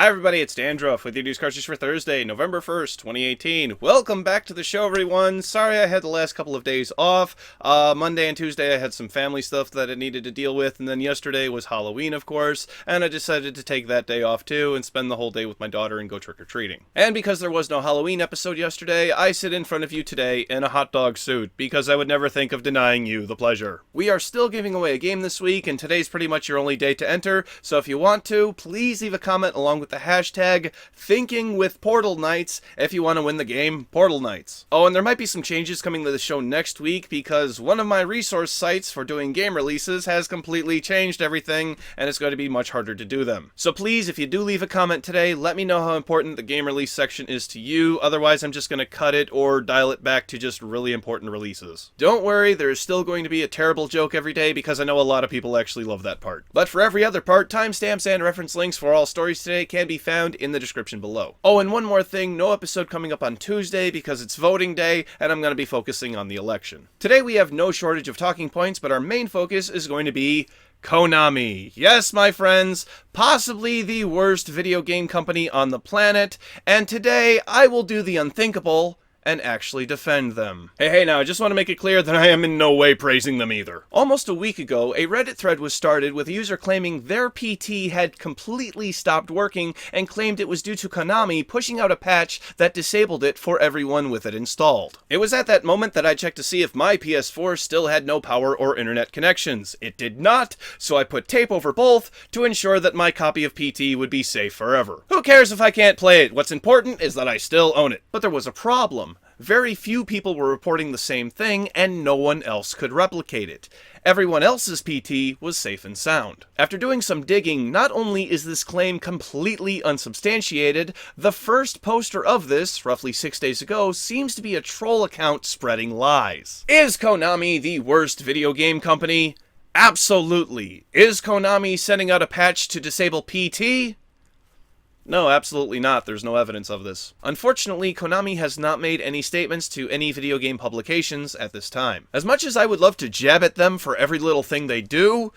Hi everybody, it's Dandruff with your Cartridge for Thursday, November 1st, 2018. Welcome back to the show, everyone. Sorry I had the last couple of days off. Monday and Tuesday I had some family stuff that I needed to deal with, and then yesterday was Halloween, of course, and I decided to take that day off too and spend the whole day with my daughter and go trick-or-treating. And because there was no Halloween episode yesterday, I sit in front of you today in a hot dog suit, because I would never think of denying you the pleasure. We are still giving away a game this week, and today's pretty much your only day to enter, so if you want to, please leave a comment along with the hashtag ThinkingWithPortalKnights if you want to win the game Portal Knights. Oh, and there might be some changes coming to the show next week because one of my resource sites for doing game releases has completely changed everything and it's going to be much harder to do them. So please, if you do leave a comment today, let me know how important the game release section is to you. Otherwise, I'm just going to cut it or dial it back to just really important releases. Don't worry, there is still going to be a terrible joke every day because I know a lot of people actually love that part. But for every other part, timestamps and reference links for all stories today can be found in the description below. Oh, and one more thing, no episode coming up on Tuesday because it's voting day and I'm going to be focusing on the election. Today we have no shortage of talking points, but our main focus is going to be Konami. Yes, my friends, possibly the worst video game company on the planet, and today I will do the unthinkable and actually defend them. Hey, now, I just want to make it clear that I am in no way praising them either. Almost a week ago, a Reddit thread was started with a user claiming their PT had completely stopped working and claimed it was due to Konami pushing out a patch that disabled it for everyone with it installed. It was at that moment that I checked to see if my PS4 still had no power or internet connections. It did not, so I put tape over both to ensure that my copy of PT would be safe forever. Who cares if I can't play it? What's important is that I still own it. But there was a problem. Very few people were reporting the same thing, and no one else could replicate it. Everyone else's PT was safe and sound. After doing some digging, not only is this claim completely unsubstantiated, the first poster of this, roughly 6 days ago, seems to be a troll account spreading lies. Is Konami the worst video game company? Absolutely. Is Konami sending out a patch to disable PT? No, absolutely not. There's no evidence of this. Unfortunately, Konami has not made any statements to any video game publications at this time. As much as I would love to jab at them for every little thing they do,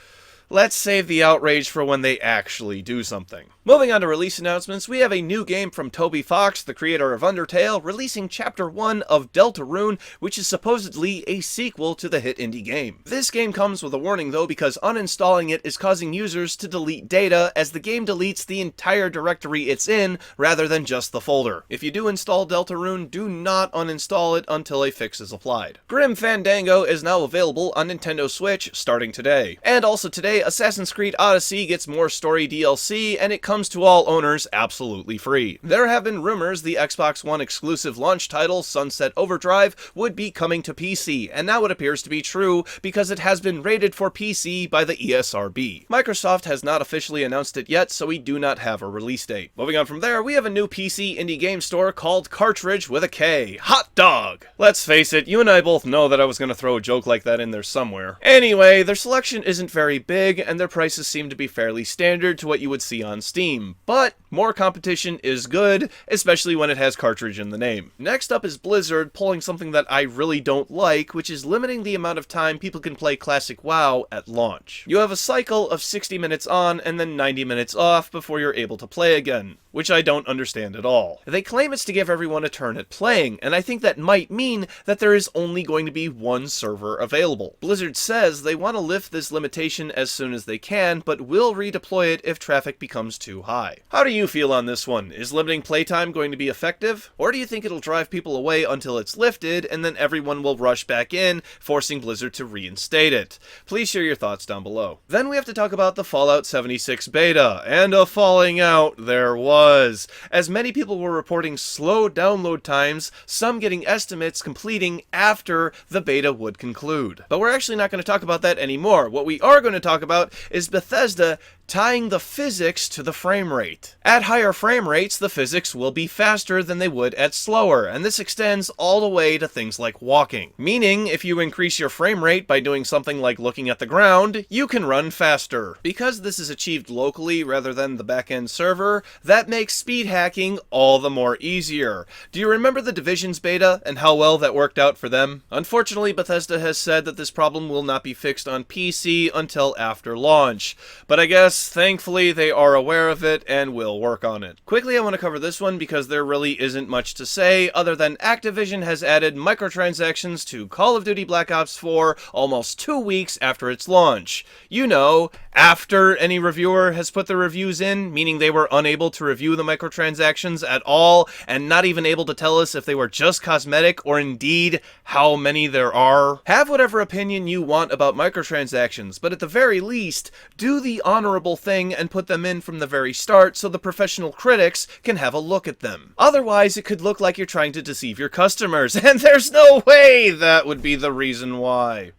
let's save the outrage for when they actually do something. Moving on to release announcements, we have a new game from Toby Fox, the creator of Undertale, releasing Chapter 1 of Deltarune, which is supposedly a sequel to the hit indie game. This game comes with a warning though, because uninstalling it is causing users to delete data, as the game deletes the entire directory it's in, rather than just the folder. If you do install Deltarune, do not uninstall it until a fix is applied. Grim Fandango is now available on Nintendo Switch, starting today. And also today, Assassin's Creed Odyssey gets more story DLC, and it comes to all owners absolutely free. There have been rumors the Xbox One exclusive launch title, Sunset Overdrive, would be coming to PC, and now it appears to be true because it has been rated for PC by the ESRB. Microsoft has not officially announced it yet, so we do not have a release date. Moving on from there, we have a new PC indie game store called Cartridge with a K. Hot dog! Let's face it, you and I both know that I was going to throw a joke like that in there somewhere. Anyway, their selection isn't very big, and their prices seem to be fairly standard to what you would see on Steam, but more competition is good, especially when it has Cartridge in the name. Next up is Blizzard pulling something that I really don't like, which is limiting the amount of time people can play Classic WoW at launch. You have a cycle of 60 minutes on and then 90 minutes off before you're able to play again, which I don't understand at all. They claim it's to give everyone a turn at playing, and I think that might mean that there is only going to be one server available. Blizzard says they want to lift this limitation as soon as they can, but will redeploy it if traffic becomes too high. How do you feel on this one? Is limiting playtime going to be effective? Or do you think it'll drive people away until it's lifted, and then everyone will rush back in, forcing Blizzard to reinstate it? Please share your thoughts down below. Then we have to talk about the Fallout 76 beta, and a falling out there was. As many people were reporting slow download times, some getting estimates completing after the beta would conclude. But we're actually not going to talk about that anymore. What we are going to talk about is Bethesda tying the physics to the frame rate. At higher frame rates, the physics will be faster than they would at slower, and this extends all the way to things like walking. Meaning, if you increase your frame rate by doing something like looking at the ground, you can run faster. Because this is achieved locally rather than the back-end server, that makes speed hacking all the more easier. Do you remember the Division's beta and how well that worked out for them? Unfortunately, Bethesda has said that this problem will not be fixed on PC until after launch, but I guess thankfully they are aware of it and will they'll work on it. Quickly, I want to cover this one because there really isn't much to say other than Activision has added microtransactions to Call of Duty Black Ops 4 almost 2 weeks after its launch. You know, after any reviewer has put their reviews in, meaning they were unable to review the microtransactions at all and not even able to tell us if they were just cosmetic or indeed how many there are. Have whatever opinion you want about microtransactions, but at the very least, do the honorable thing and put them in from the very start so the professional critics can have a look at them. Otherwise, it could look like you're trying to deceive your customers, and there's no way that would be the reason why.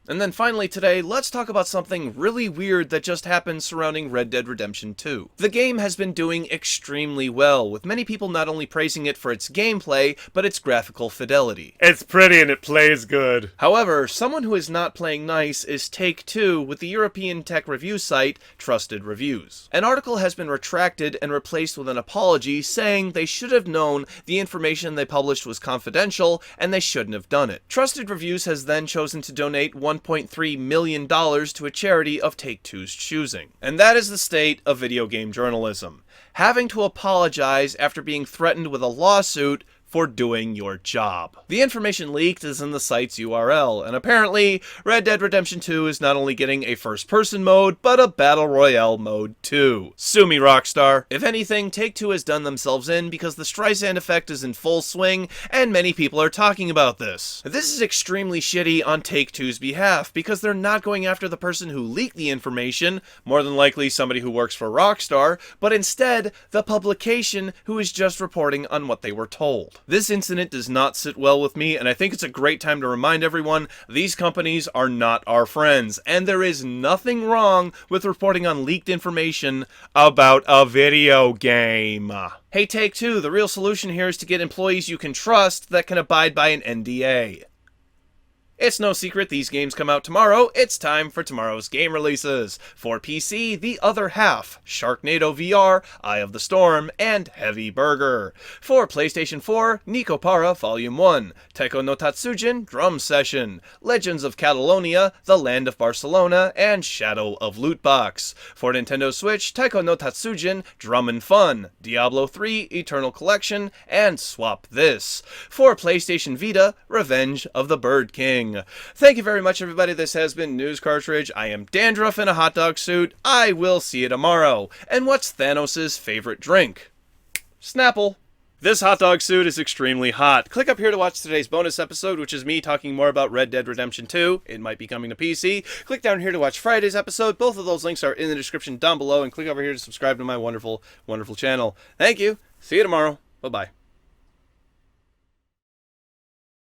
And then finally today, let's talk about something really weird that just happened surrounding Red Dead Redemption 2. The game has been doing extremely well, with many people not only praising it for its gameplay, but its graphical fidelity. It's pretty and it plays good. However, someone who is not playing nice is Take-Two with the European tech review site Trusted Reviews. An article has been retracted and replaced with an apology saying they should have known the information they published was confidential and they shouldn't have done it. Trusted Reviews has then chosen to donate $1.3 million to a charity of Take-Two's choosing. And that is the state of video game journalism. Having to apologize after being threatened with a lawsuit for doing your job. The information leaked is in the site's URL, and apparently, Red Dead Redemption 2 is not only getting a first-person mode, but a Battle Royale mode too. Sue me, Rockstar. If anything, Take-Two has done themselves in because the Streisand effect is in full swing, and many people are talking about this. This is extremely shitty on Take-Two's behalf, because they're not going after the person who leaked the information, more than likely somebody who works for Rockstar, but instead, the publication who is just reporting on what they were told. This incident does not sit well with me, and I think it's a great time to remind everyone these companies are not our friends, and there is nothing wrong with reporting on leaked information about a video game. Hey, Take-Two, the real solution here is to get employees you can trust that can abide by an NDA. It's no secret these games come out tomorrow. It's time for tomorrow's game releases. For PC, The Other Half, Sharknado VR, Eye of the Storm, and Heavy Burger. For PlayStation 4, Nikopara Volume 1, Taiko no Tatsujin Drum Session, Legends of Catalonia, The Land of Barcelona, and Shadow of Lootbox. For Nintendo Switch, Taiko no Tatsujin Drum and Fun, Diablo 3 Eternal Collection, and Swap This. For PlayStation Vita, Revenge of the Bird King. Thank you very much, everybody. This has been News Cartridge. I am Dandruff in a hot dog suit. I will see you tomorrow. And what's Thanos' favorite drink? Snapple. This hot dog suit is extremely hot. Click up here to watch today's bonus episode, which is me talking more about Red Dead Redemption 2. It might be coming to PC. Click down here to watch Friday's episode. Both of those links are in the description down below. And click over here to subscribe to my wonderful, wonderful channel. Thank you. See you tomorrow. Bye-bye.